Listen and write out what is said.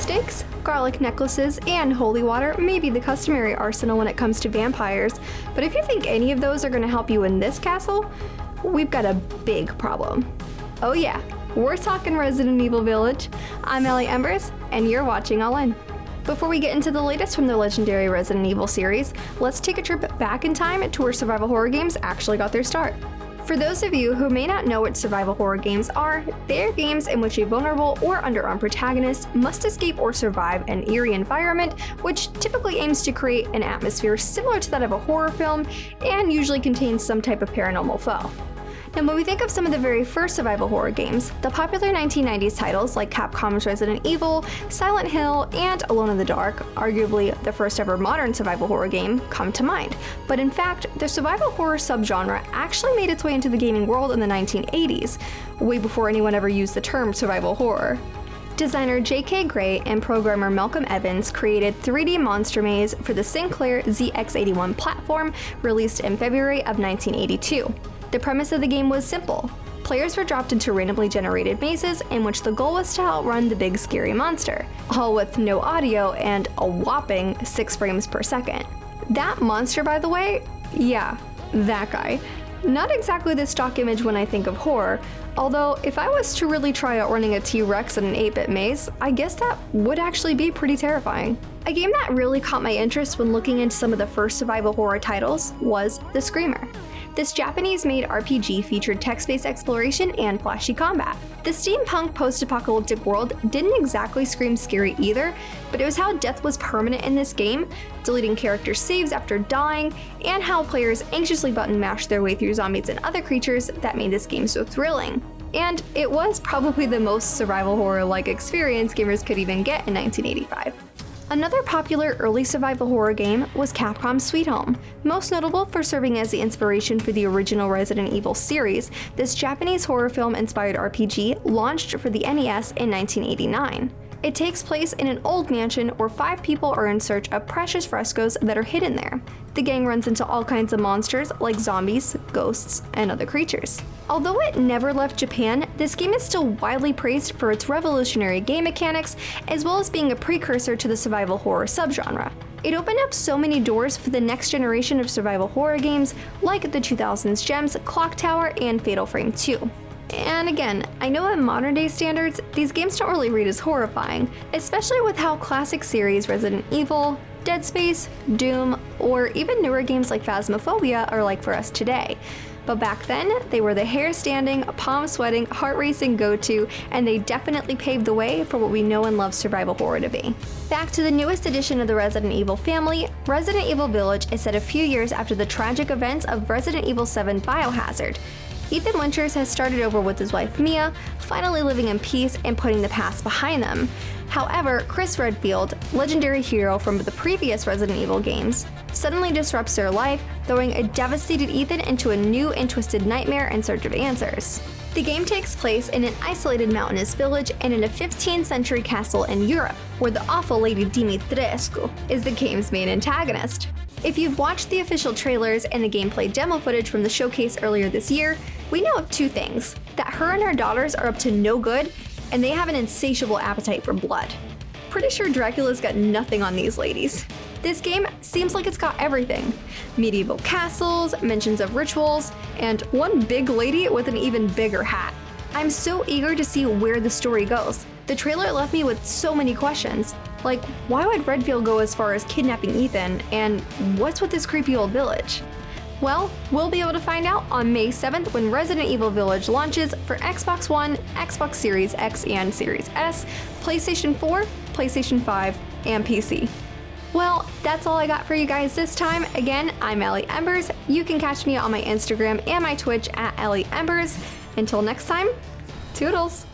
stakes, garlic necklaces, and holy water may be the customary arsenal when it comes to vampires, but if you think any of those are going to help you in this castle, we've got a big problem. Oh yeah, we're talking Resident Evil Village. I'm Alli Embers, and you're watching All In. Before we get into the latest from the legendary Resident Evil series, let's take a trip back in time to where survival horror games actually got their start. For those of you who may not know what survival horror games are, they are games in which a vulnerable or underarmed protagonist must escape or survive an eerie environment, which typically aims to create an atmosphere similar to that of a horror film and usually contains some type of paranormal foe. Now, when we think of some of the very first survival horror games, the popular 1990s titles like Capcom's Resident Evil, Silent Hill, and Alone in the Dark, arguably the first ever modern survival horror game, come to mind. But in fact, the survival horror subgenre actually made its way into the gaming world in the 1980s, way before anyone ever used the term survival horror. Designer J.K. Gray and programmer Malcolm Evans created 3D Monster Maze for the Sinclair ZX81 platform, released in February of 1982. The premise of the game was simple. Players were dropped into randomly generated mazes in which the goal was to outrun the big scary monster, all with no audio and a whopping 6 frames per second. That monster, by the way, yeah, that guy. Not exactly the stock image when I think of horror, although if I was to really try outrunning a T-Rex in an 8-bit maze, I guess that would actually be pretty terrifying. A game that really caught my interest when looking into some of the first survival horror titles was The Screamer. This Japanese-made RPG featured text-based exploration and flashy combat. The steampunk post-apocalyptic world didn't exactly scream scary either, but it was how death was permanent in this game, deleting character saves after dying, and how players anxiously button mashed their way through zombies and other creatures that made this game so thrilling. And it was probably the most survival horror-like experience gamers could even get in 1985. Another popular early survival horror game was Capcom's Sweet Home. Most notable for serving as the inspiration for the original Resident Evil series, this Japanese horror film-inspired RPG launched for the NES in 1989. It takes place in an old mansion where 5 people are in search of precious frescoes that are hidden there. The gang runs into all kinds of monsters like zombies, ghosts, and other creatures. Although it never left Japan, this game is still widely praised for its revolutionary game mechanics, as well as being a precursor to the survival horror subgenre. It opened up so many doors for the next generation of survival horror games, like the 2000s gems Clock Tower and Fatal Frame 2. And again, I know in modern day standards, these games don't really read as horrifying, especially with how classic series Resident Evil, Dead Space, Doom, or even newer games like Phasmophobia are like for us today. But back then, they were the hair-standing, palm-sweating, heart-racing go-to, and they definitely paved the way for what we know and love survival horror to be. Back to the newest edition of the Resident Evil family, Resident Evil Village is set a few years after the tragic events of Resident Evil 7 Biohazard. Ethan Winters has started over with his wife Mia, finally living in peace and putting the past behind them. However, Chris Redfield, legendary hero from the previous Resident Evil games, suddenly disrupts their life, throwing a devastated Ethan into a new and twisted nightmare in search of answers. The game takes place in an isolated mountainous village and in a 15th century castle in Europe, where the awful Lady Dimitrescu is the game's main antagonist. If you've watched the official trailers and the gameplay demo footage from the showcase earlier this year, we know of 2 things: that her and her daughters are up to no good, and they have an insatiable appetite for blood. Pretty sure Dracula's got nothing on these ladies. This game seems like it's got everything: medieval castles, mentions of rituals, and one big lady with an even bigger hat. I'm so eager to see where the story goes. The trailer left me with so many questions, like why would Redfield go as far as kidnapping Ethan, and what's with this creepy old village? Well, we'll be able to find out on May 7th when Resident Evil Village launches for Xbox One, Xbox Series X and Series S, PlayStation 4, PlayStation 5, and PC. Well, that's all I got for you guys this time. Again, I'm Alli Embers. You can catch me on my Instagram and my Twitch at Alli Embers. Until next time, toodles!